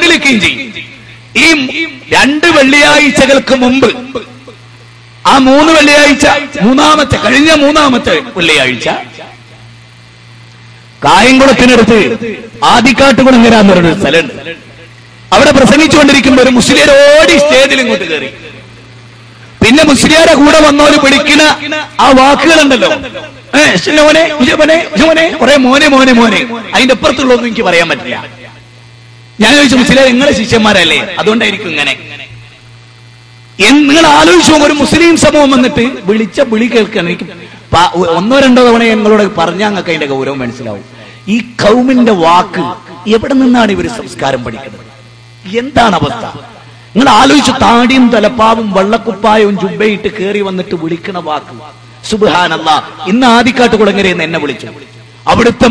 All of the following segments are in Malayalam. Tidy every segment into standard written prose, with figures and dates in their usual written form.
മുന്നിലേക്കുകയും ചെയ്യും. ഈ 2 വെള്ളിയാഴ്ചകൾക്ക് മുമ്പ്, ആ 3 വെള്ളിയാഴ്ച, കഴിഞ്ഞ മൂന്നാമത്തെ വെള്ളിയാഴ്ച കായംകുളത്തിനടുത്ത് ആദിക്കാട്ടുകുളങ്ങര എന്ന് പറയുന്ന സ്ഥലമുണ്ട്. അവിടെ പ്രസംഗിച്ചുകൊണ്ടിരിക്കുമ്പോൾ ഒരു മുസ്ലിം ഓടി സ്റ്റേജിൽ ഇങ്ങോട്ട് കയറി. പിന്നെ മുസ്ലിയാരെ കൂടെ വന്നോര് വിളിക്കുന്ന ആ വാക്കുകളുണ്ടല്ലോ, കുറെ മോനെ മോനെ മോനെ, അതിന്റെ അപ്പുറത്തുള്ളതൊന്നും എനിക്ക് പറയാൻ പറ്റില്ല. ഞാൻ ചോദിച്ചു, മുസ്ലിം നിങ്ങളെ ശിഷ്യന്മാരല്ലേ, അതുകൊണ്ടായിരിക്കും ഇങ്ങനെ. നിങ്ങൾ ആലോചിച്ചു, ഒരു മുസ്ലിം സമൂഹം വന്നിട്ട് വിളിച്ച വിളി കേൾക്കാൻ എനിക്ക് 1-2 തവണ നിങ്ങളോട് പറഞ്ഞാൽ നിങ്ങൾക്ക് അതിന്റെ ഗൗരവം മനസ്സിലാവും. ഈ കൗമിന്റെ വാക്ക് എവിടെ നിന്നാണ് ഇവർ സംസ്കാരം പഠിക്കുന്നത്? എന്താണ് അവസ്ഥ? നിങ്ങൾ ആലോചിച്ചു, താടിയും തലപ്പാവും വെള്ളക്കുപ്പായവും ജുബയിട്ട് കയറി വന്നിട്ട് വിളിക്കണ വാക്ക്. സുബ്ഹാനല്ലാഹ്, ഇന്ന് ആദിക്കാട്ടുകുളങ്ങരയെന്ന് എന്നെ വിളിച്ചു. അവിടുത്തെ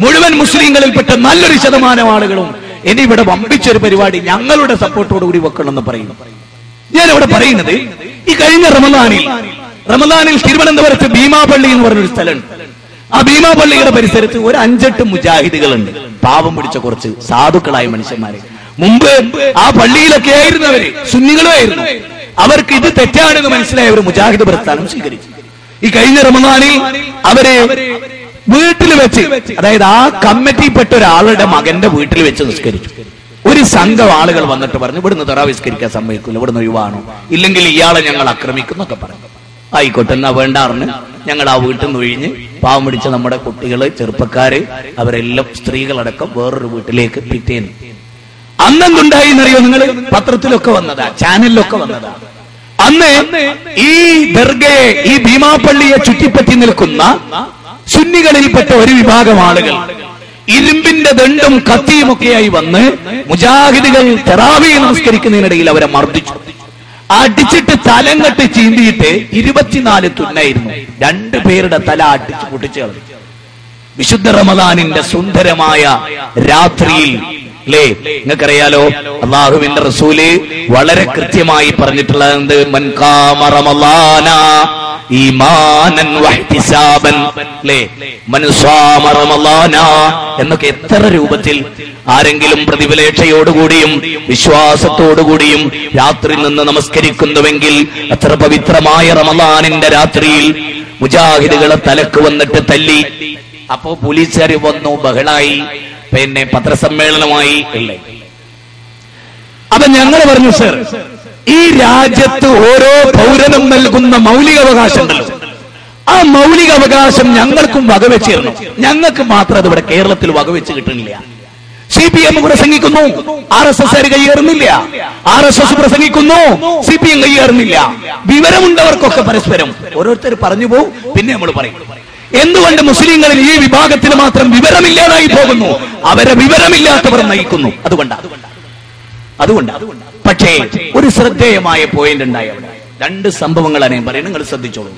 മുഴുവൻ മുസ്ലിങ്ങളിൽപ്പെട്ട നല്ലൊരു ശതമാനം ആളുകളും ഇനി ഇവിടെ വമ്പിച്ചൊരു പരിപാടി ഞങ്ങളുടെ സപ്പോർട്ടോടുകൂടി വെക്കണമെന്ന് പറയുന്നു. ഞാൻ ഇവിടെ പറയുന്നത്, ഈ കഴിഞ്ഞ റമദാനിൽ തിരുവനന്തപുരത്ത് ഭീമാപള്ളി എന്ന് പറഞ്ഞൊരു സ്ഥലമുണ്ട്. ആ ഭീമാപള്ളിയുടെ പരിസരത്ത് ഒരു 5-8 മുജാഹിദുകളുണ്ട്. പാവം പിടിച്ച കുറച്ച് സാധുക്കളായ മനുഷ്യന്മാരെ. മുമ്പ് ആ പള്ളിയിലൊക്കെ ആയിരുന്നവര് സുന്നികളുമായിരുന്നു. അവർക്ക് ഇത് തെറ്റാണെന്ന് മനസ്സിലായ ഒരു മുജാഹിദ് പ്രസ്ഥാനം സ്വീകരിച്ചു. ഈ കഴിഞ്ഞ റമദാനിൽ അവരെ വീട്ടിൽ വെച്ച്, അതായത് ആ കമ്മിറ്റിപ്പെട്ട ഒരാളുടെ മകന്റെ വീട്ടിൽ വെച്ച് നിസ്കരിച്ചു. ഒരു സംഘം ആളുകൾ വന്നിട്ട് പറഞ്ഞു, ഇവിടുന്ന് തറാവിസ്കരിക്കാൻ സമ്മതിക്കില്ല, ഇവിടുന്ന് ഒഴിവാണോ, ഇല്ലെങ്കിൽ ഇയാളെ ഞങ്ങൾ ആക്രമിക്കുന്നൊക്കെ പറഞ്ഞു. ആയിക്കോട്ടെ, എന്നാ വേണ്ടാറിന് ഞങ്ങൾ ആ വീട്ടിൽ നിന്ന് ഒഴിഞ്ഞ് പാവം പിടിച്ച നമ്മുടെ കുട്ടികള്, ചെറുപ്പക്കാര്, അവരെല്ലാം സ്ത്രീകളടക്കം വേറൊരു വീട്ടിലേക്ക് പിറ്റേന്ന്. അന്നെന്തുണ്ടായി എന്നറിയോ നിങ്ങൾ? പത്രത്തിലൊക്കെ വന്നതാ, ചാനലിലൊക്കെ വന്നതാ. അന്ന് ഈ ദർഗയെ, ഈ ഭീമാപള്ളിയെ ചുറ്റിപ്പറ്റി നിൽക്കുന്ന സുന്നികളിൽപ്പെട്ട ഒരു വിഭാഗം ആളുകൾ ഇരുമ്പിന്റെ ദണ്ടും കത്തിയുമൊക്കെയായി വന്ന് മുജാഹിദുകൾ തറാവീഹ് നമസ്കരിക്കുന്നതിനിടയിൽ അവരെ മർദ്ദിച്ചു. അടിച്ചിട്ട് തലങ്ങട്ട് ചീന്തിയിട്ട് 24 തുന്നായിരുന്നു. 2 പേരുടെ തല അടിച്ചു പൊട്ടിച്ചു കളഞ്ഞു. വിശുദ്ധ റമദാനിന്റെ സുന്ദരമായ രാത്രിയിൽ അല്ലേ, നിങ്ങൾക്കറിയാലോ, അല്ലാഹുവിന്റെ റസൂല് വളരെ കൃത്യമായി പറഞ്ഞിട്ടുള്ളത്, മൻ ഖാമ റമളാന ഈമാനൻ വഹ്തിസാബൻ, അല്ലേ, മൻ സാമ റമളാന എന്നൊക്കെ എത്ര രൂപത്തിൽ ആരെങ്കിലും പ്രതിഫലേക്ഷയോടുകൂടിയും വിശ്വാസത്തോടുകൂടിയും രാത്രി നിന്ന് നമസ്കരിക്കുന്നുവെങ്കിൽ അത്ര പവിത്രമായ റമളാനിന്റെ രാത്രിയിൽ മുജാഹിദുകളെ തലക്ക് വന്നിട്ട് തല്ലി. അപ്പോ പോലീസുകാർ വന്നു, ബഹളായി, പിന്നെ പത്രസമ്മേളനമായി അല്ലേ. അപ്പൊ ഞങ്ങൾ പറഞ്ഞു, സർ, ഈ രാജ്യത്ത് ഓരോ പൗരനും നൽകുന്ന മൗലികാവകാശമുണ്ടല്ലോ, ആ മൗലികാവകാശം ഞങ്ങൾക്കും വകവെച്ചിരുന്നു. ഞങ്ങൾക്ക് മാത്രം അത് ഇവിടെ കേരളത്തിൽ വകവെച്ച് കിട്ടുന്നില്ല. CPM പ്രസംഗിക്കുന്നു, RSS കയ്യേറുന്നില്ല. RSS പ്രസംഗിക്കുന്നു, CPM കയ്യേറുന്നില്ല. വിവരമുണ്ടവർക്കൊക്കെ പരസ്പരം ഓരോരുത്തർ പറഞ്ഞു പോകും, പിന്നെ നമ്മൾ പറയും. എന്തുകൊണ്ട് മുസ്ലിങ്ങളിൽ ഈ വിഭാഗത്തിന് മാത്രം വിവരമില്ലാതായി പോകുന്നു? അവരെ വിവരമില്ലാത്തവർ നയിക്കുന്നു. അതുകൊണ്ട് പക്ഷേ ഒരു ശ്രദ്ധേയമായ പോയിന്റ് ഉണ്ടായി അവിടെ. 2 സംഭവങ്ങളാണ് ഞാൻ പറയുന്നത്, നിങ്ങൾ ശ്രദ്ധിച്ചോളൂ.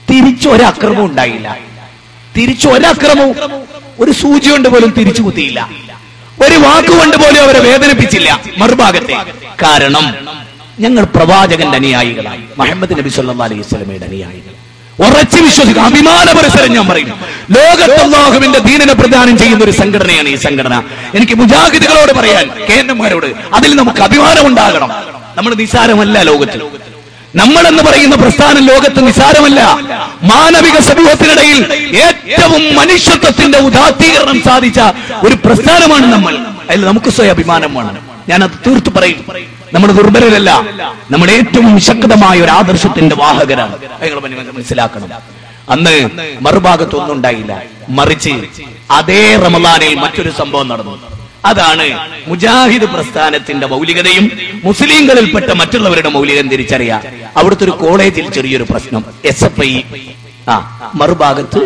തിരിച്ചൊരക്രമം ഉണ്ടായില്ല. ഒരു സൂചി കൊണ്ട് പോലും തിരിച്ചു കുത്തിയില്ല. ഒരു വാക്കുകൊണ്ട് പോലും അവരെ വേദനിപ്പിച്ചില്ല മറുഭാഗത്തെ. കാരണം ഞങ്ങൾ പ്രവാചകന്റെ അനുയായികളായി, മുഹമ്മദ് നബി സല്ലല്ലാഹു അലൈഹി വസല്ലമയുടെ അനുയായികൾ. ഉറച്ചു വിശ്വസിക്കുക, അഭിമാന പുരസ്സരം ഞാൻ പറയും. ലോകത്ത് അല്ലാഹുവിന്റെ ദീനിനെ പ്രദാനം ചെയ്യുന്ന ഒരു സംഘടനയാണ് ഈ സംഘടന. എനിക്ക് മുജാഹിദുകളോട് പറയാൻ, കേന്ദ്രന്മാരോട്, അതിൽ നമുക്ക് അഭിമാനം ഉണ്ടാകണം. നമ്മൾ നിസാരമല്ല ലോകത്തിൽ. നമ്മളെന്ന് പറയുന്ന പ്രസ്ഥാനം ലോകത്ത് നിസാരമല്ല. മാനവിക സമൂഹത്തിനിടയിൽ ഏറ്റവും മനുഷ്യത്വത്തിന്റെ ഉദാത്തീകരണം സാധിച്ച ഒരു പ്രസ്ഥാനമാണ് നമ്മൾ. അതിൽ നമുക്ക് സ്വയം അഭിമാനം വേണം. ഞാനത് തീർത്തു പറയും. നമ്മൾ ദുർബലരല്ല, നമ്മുടെ ഏറ്റവും ശക്തമായ ഒരു ആദർശത്തിന്റെ വാഹകരാണ്. നിങ്ങൾ മനസ്സിലാക്കണം. അന്ന് മറുഭാഗത്തൊന്നും ഉണ്ടായില്ല. മറിച്ച് അതേ റമളാനിൽ മറ്റൊരു സംഭവം നടന്നു. അതാണ് മുജാഹിദ് പ്രസ്ഥാനത്തിന്റെ മൗലികതയും മുസ്ലിങ്ങളിൽപ്പെട്ട മറ്റുള്ളവരുടെ മൗലികം തിരിച്ചറിയാം. അവിടുത്തെ ഒരു കോളേജിൽ ചെറിയൊരു പ്രശ്നം. SFI, മറുഭാഗത്ത്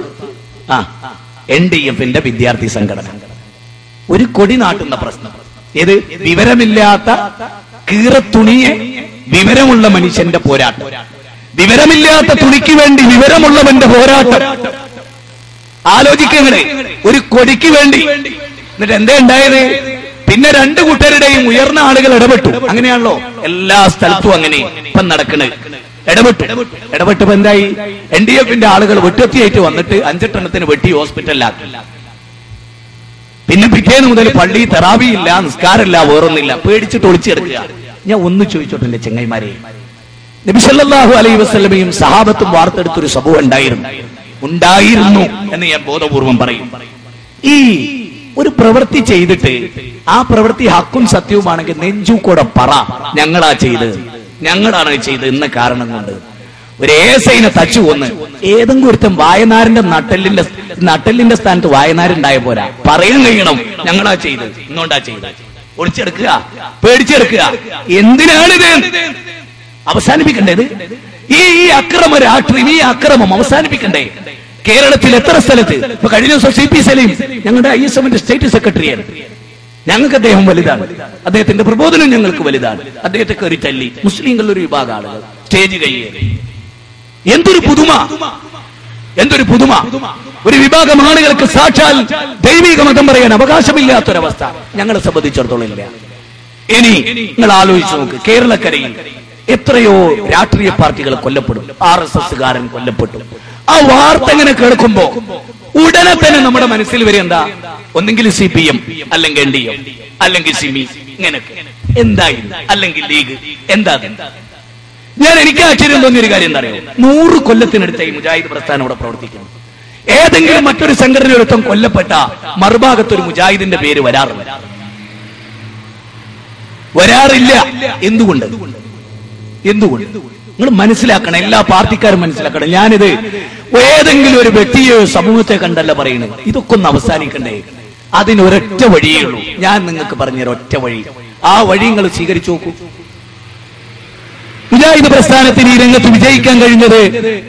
NDF-ന്റെ വിദ്യാർത്ഥി സംഘടന ഒരു കൊടി നാട്ടുന്ന പ്രശ്നം. ഏത്? വിവരമില്ലാത്ത കീറത്തുണിയെ വിവരമുള്ള മനുഷ്യന്റെ പോരാട്ടം. വിവരമില്ലാത്ത തുണിക്ക് വേണ്ടി വിവരമുള്ളവന്റെ പോരാട്ടം. ആലോചിക്കങ്ങളെ, ഒരു കൊടിക്ക് വേണ്ടി. എന്നിട്ട് എന്താ ഉണ്ടായത്? പിന്നെ 2 കൂട്ടരുടെയും ഉയർന്ന ആളുകൾ ഇടപെട്ടു. അങ്ങനെയാണല്ലോ എല്ലാ സ്ഥലത്തും അങ്ങനെ ഇപ്പം നടക്കണത്. ഇടപെട്ടപ്പോ എന്തായി? NDF-ന്റെ ആളുകൾ വെട്ടുകത്തിയായിട്ട് വന്നിട്ട് 5-8 എണ്ണത്തിന് വെട്ടി ഹോസ്പിറ്റലിലാക്കി. പിന്നെ പിറ്റേന്ന് മുതൽ പള്ളി തറാവിയില്ല, നിസ്കാരമില്ല, വേറൊന്നില്ല. പേടിച്ചിട്ട് ഒളിച്ചെടുക്കുക. ഞാൻ ഒന്ന് ചോദിച്ചോട്ടെ എന്റെ ചെങ്ങൈമാരെ, നബി സല്ലല്ലാഹു അലൈഹി വസല്ലമയും സഹാബത്തും വാർത്തെടുത്തൊരു സംഭവം ഉണ്ടായിരുന്നു എന്ന് ഞാൻ ബോധപൂർവം പറയും. ഈ ഒരു പ്രവൃത്തി ചെയ്തിട്ട് ആ പ്രവൃത്തി ഹക്കും സത്യവുമാണെങ്കിൽ നെഞ്ചൂക്കൂടെ പറ, ഞങ്ങളാണ് ചെയ്ത് എന്ന കാരണം കൊണ്ട് ഒരു ഏസൈനെ തച്ചു കൊന്ന് ഏതെങ്കിലും ഒരുത്തം വായനാരന്റെ നട്ടലിന്റെ സ്ഥാനത്ത് വായനാരുണ്ടായ പോരാ, പറയാൻ കഴിയണം ഞങ്ങളാ ചെയ്ത്, ഇന്നുകൊണ്ടാ ചെയ്ത്. ഒളിച്ചെടുക്കുക, പേടിച്ചെടുക്കുക. എന്തിനാണിത്? അവസാനിപ്പിക്കണ്ടേത്? ഈ അക്രമ രാഷ്ട്രീയം, ഈ അക്രമം അവസാനിപ്പിക്കണ്ടേ? കേരളത്തിൽ എത്ര സ്ഥലത്ത് ഇപ്പൊ കഴിഞ്ഞ ദിവസം CP സലീം ഞങ്ങളുടെ ISMന്റെ സ്റ്റേറ്റ് സെക്രട്ടറിയാണ്. ഞങ്ങൾക്ക് അദ്ദേഹം വലുതാണ്, അദ്ദേഹത്തിന്റെ പ്രബോധനം ഞങ്ങൾക്ക് വലുതാണ്. അദ്ദേഹത്തെ കയറി തല്ലി മുസ്ലിങ്ങളുടെ ഒരു വിഭാഗം ആളുകൾ സ്റ്റേജ് കയ്യേറി. എന്തൊരു പുതുമ! ഒരു വിഭാഗം ആളുകൾക്ക് സാക്ഷാൽ ദൈവിക മതം പറയാൻ അവകാശമില്ലാത്തൊരവസ്ഥ ഞങ്ങളെ സംബന്ധിച്ചിടത്തോളം ഇല്ല. ഇനി നിങ്ങൾ ആലോചിച്ച് നോക്ക്, കേരളക്കരയിൽ എത്രയോ രാഷ്ട്രീയ പാർട്ടികൾ കൊല്ലപ്പെടും, RSSകാരൻ കൊല്ലപ്പെട്ടു. ആ വാർത്ത എങ്ങനെ കേൾക്കുമ്പോ ഉടനെ തന്നെ നമ്മുടെ മനസ്സിൽ വരെ എന്താ? ഒന്നെങ്കിൽ CPM, അല്ലെങ്കിൽ NDM, അല്ലെങ്കിൽ സിമി, ഇങ്ങനെയൊക്കെ എന്തായാലും, അല്ലെങ്കിൽ ലീഗ്. എനിക്ക് ആശ്ചര്യം തോന്നിയൊരു കാര്യം എന്താ അറിയോ? 100 കൊല്ലത്തിനടുത്ത ഈ മുജാഹിദ് പ്രസ്ഥാനം ഇവിടെ പ്രവർത്തിക്കുന്നു. ഏതെങ്കിലും മറ്റൊരു സംഘടനയൊരുത്തം കൊല്ലപ്പെട്ട മറുഭാഗത്തൊരു മുജാഹിദിന്റെ പേര് വരാറില്ല. എന്തുകൊണ്ട്? നിങ്ങൾ മനസ്സിലാക്കണം, എല്ലാ പാർട്ടിക്കാരും മനസ്സിലാക്കണം. ഞാനിത് ഏതെങ്കിലും ഒരു വ്യക്തിയോ സമൂഹത്തെ കണ്ടല്ല പറയുന്നത്. ഇതൊക്കെ ഒന്ന് അവസാനിക്കണ്ടേ? അതിനൊരൊറ്റ വഴിയേ ഉള്ളൂ. ഞാൻ നിങ്ങൾക്ക് പറഞ്ഞൊരു ഒറ്റ വഴി. ആ വഴി നിങ്ങൾ സ്വീകരിച്ചു നോക്കൂ. മുജാഹിദ് പ്രസ്ഥാനത്തിന് ഈ രംഗത്ത് വിജയിക്കാൻ കഴിഞ്ഞത്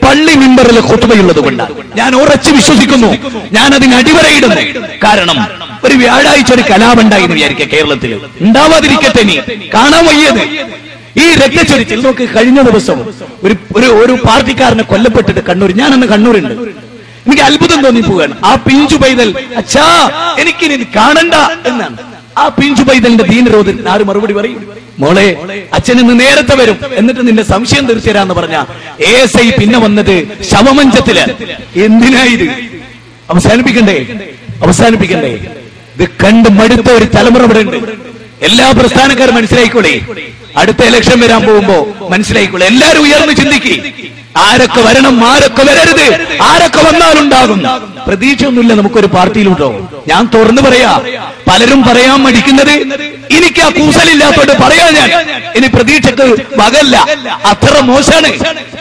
പള്ളി മിമ്പറിൽ ഖുത്ബയുള്ളത് കൊണ്ടാണ്. ഞാൻ ഉറച്ചു വിശ്വസിക്കുന്നു, ഞാൻ അതിന് അടിവരയിടുന്നു. കാരണം ഒരു വ്യാഴാഴ്ച ഒരു കലാപുണ്ടായിരുന്നു വിചാരിക്കുക, കേരളത്തിൽ ഉണ്ടാവാതിരിക്കട്ടെ, നീ കാണാൻ വയ്യത് ഈ രക്തച്ചൊരിച്ചിൽ നോക്ക്. കഴിഞ്ഞ ദിവസം ഒരു പാർട്ടിക്കാരനെ കൊല്ലപ്പെട്ടിട്ട് കണ്ണൂർ, ഞാനന്ന് കണ്ണൂരുണ്ട്, എനിക്ക് അത്ഭുതം തോന്നിപ്പോവുകയാണ്. ആ പിഞ്ചു പൈതൽ അച്ഛാ എനിക്കിനി കാണണ്ട എന്നാണ്. ആ പിഞ്ചു പൈതലിന്റെ ദീനരോധൻ ആര് മറുപടി പറയും? മോളെ, അച്ഛൻ ഇന്ന് നേരത്തെ വരും, എന്നിട്ട് നിന്റെ സംശയം തീർച്ചയാന്ന് പറഞ്ഞ ASI പിന്നെ വന്നത് ശവമഞ്ചത്തില്. എന്തിനായത്? അവസാനിപ്പിക്കണ്ടേ? ഇത് കണ്ട് മടുത്ത ഒരു തലമുറ ഇവിടെ ഉണ്ട്. എല്ലാ പ്രസ്ഥാനക്കാരും മനസ്സിലായിക്കോളെ, അടുത്ത ഇലക്ഷൻ വരാൻ പോകുമ്പോ മനസ്സിലായിക്കോളെ. എല്ലാരും ഉയർന്ന് ചിന്തിക്ക്, ആരൊക്കെ വരണം, ആരൊക്കെ വരരുത്, ആരൊക്കെ വന്നാലുണ്ടാകും. പ്രതീക്ഷയൊന്നുമില്ല നമുക്കൊരു പാർട്ടിയിലുണ്ടോ? ഞാൻ തുറന്നു പറയാ, പലരും പറയാൻ മടിക്കുന്നത് എനിക്ക് ആ കൂസലില്ലാത്തോണ്ട് പറയാ. ഞാൻ ഇനി പ്രതീക്ഷക്ക് വകല്ല, അത്ര മോശമാണ്.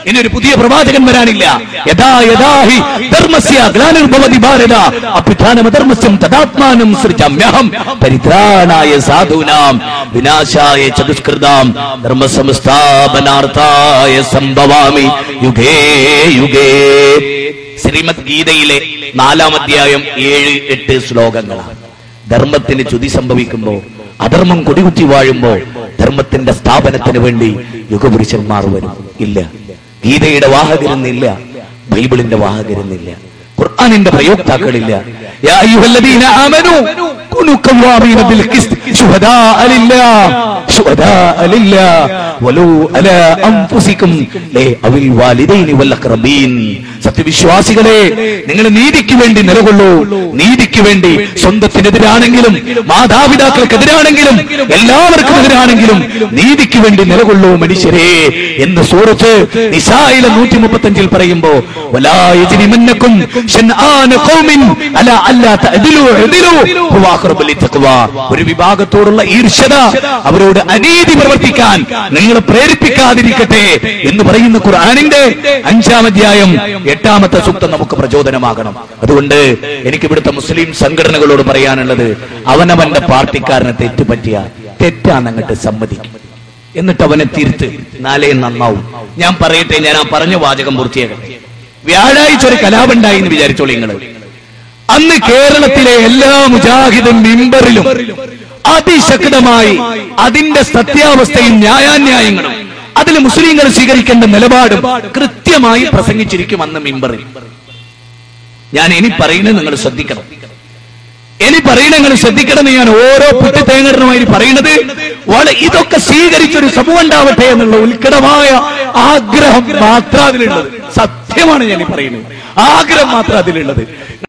ഇനി ഒരു പുതിയ പ്രവാചകൻ വരാനില്ല. യഥാ യഥാഹി ധർമ്മസ്യ ഗ്ലാനിർഭവതി ഭാരത അഭിധാനമധർമ്മസ്യം തദാത്മാനം സൃജാമ്യഹം പരിത്രാണായ സാധൂനാം വിനാശായ ചതുഷ്കൃതാം ധർമ്മസംസ്ഥാപനാർത്ഥായ സംഭവാമി യുഗേ യുഗേ. ശ്രീമദ് ഗീതയിലെ 4-ാം അധ്യായം 7-8 ശ്ലോകങ്ങളാണ്. ധർമ്മത്തിന് ചുതി സംഭവിക്കുമ്പോ, അധർമ്മം കൊടികുത്തി വാഴുമ്പോ ധർമ്മത്തിന്റെ സ്ഥാപനത്തിന് വേണ്ടി യുഗപുരുഷന്മാർ വരും. ഇല്ല, ഗീതയുടെ വാഹകരെന്നില്ല, ബൈബിളിന്റെ വാഹകരെന്നില്ല, ഖുർആനിന്റെ പ്രയോക്താക്കളില്ല. യാ അയ്യുഹല്ലദീന ആമനൂ കുനൂ ഖവാമീന ബിൽ ഖിസ്ത് ശുഹദാഅ ലില്ലാഹ് വലൂ അലാ അൻഫുസികും അവൽ വാലിദൈനി വൽ അഖ്റബീൻ. സത്യവിശ്വാസികളെ, നിങ്ങൾ നീതിക്ക് വേണ്ടി നിലകൊള്ളൂ. നീതിക്ക് വേണ്ടി സ്വന്തത്തിനെതിരാണെങ്കിലും മാതാപിതാക്കൾക്കെതിരാണെങ്കിലും എല്ലാവർക്കും എതിരാണെങ്കിലും നീതിക്ക് വേണ്ടി നിലകൊള്ളൂ മനുഷ്യരെ എന്ന് സൂറത്ത് നിസായിലെ 135 പറയുമ്പോ വലാ യജ്രിമന്നകും ശൻആന ഖൗമിൻ അലാ അല്ലാ തഅദിലു അദിലു ഹുവ അഖ്റബു ലിത്തഖ്വാ. ഒരു വിഭാഗത്തോടുള്ള ഈർഷ്യത, അവരോട് അനീതി പ്രവർത്തിക്കാൻ നിങ്ങളെ പ്രേരിപ്പിക്കാതിരിക്കട്ടെ എന്ന് പറയുന്ന ഖുർആനിന്റെ 5-ാം അധ്യായം 8-ാമത്തെ സൂക്തം നമുക്ക് പ്രചോദനമാകണം. അതുകൊണ്ട് എനിക്ക് ഇവിടുത്തെ മുസ്ലിം സംഘടനകളോട് പറയാനുള്ളത്, അവനവന്റെ പാർട്ടിക്കാരനെ തെറ്റുപറ്റിയ തെറ്റാന്നങ്ങട്ട് സമ്മതിക്കും, എന്നിട്ട് അവനെ തിരുത്ത്, നാളെ നന്നാവും. ഞാൻ പറയട്ടെ, ഞാൻ ആ പറഞ്ഞ വാചകം പൂർത്തിയാകട്ടെ. വ്യാഴാഴ്ച ഒരു കലാപുണ്ടായി എന്ന് വിചാരിച്ചോളൂ നിങ്ങൾ. അന്ന് കേരളത്തിലെ എല്ലാ മുജാഹിദും മിമ്പറിലും അതിശക്തമായി അതിന്റെ സത്യാവസ്ഥയും ന്യായാന്യായങ്ങളും അതിൽ മുസ്ലിങ്ങൾ സ്വീകരിക്കേണ്ട നിലപാടും കൃത്യമായി പ്രസംഗിച്ചിരിക്കും അന്ന് മിമ്പറിൽ. ഞാൻ ഇനി പറയുന്നത് നിങ്ങൾ ശ്രദ്ധിക്കണം. ഞാൻ ഓരോ പുറ്റിത്തേങ്ങറിനുമായി പറയുന്നത്, ഇതൊക്കെ സ്വീകരിച്ചൊരു സമൂഹം ഉണ്ടാവട്ടെ എന്നുള്ള ഉത്കടമായ ആഗ്രഹം മാത്രം അതിലുള്ളത്. സത്യമാണ് ഞാൻ പറയുന്നത്, ആഗ്രഹം മാത്രം അതിലുള്ളത്.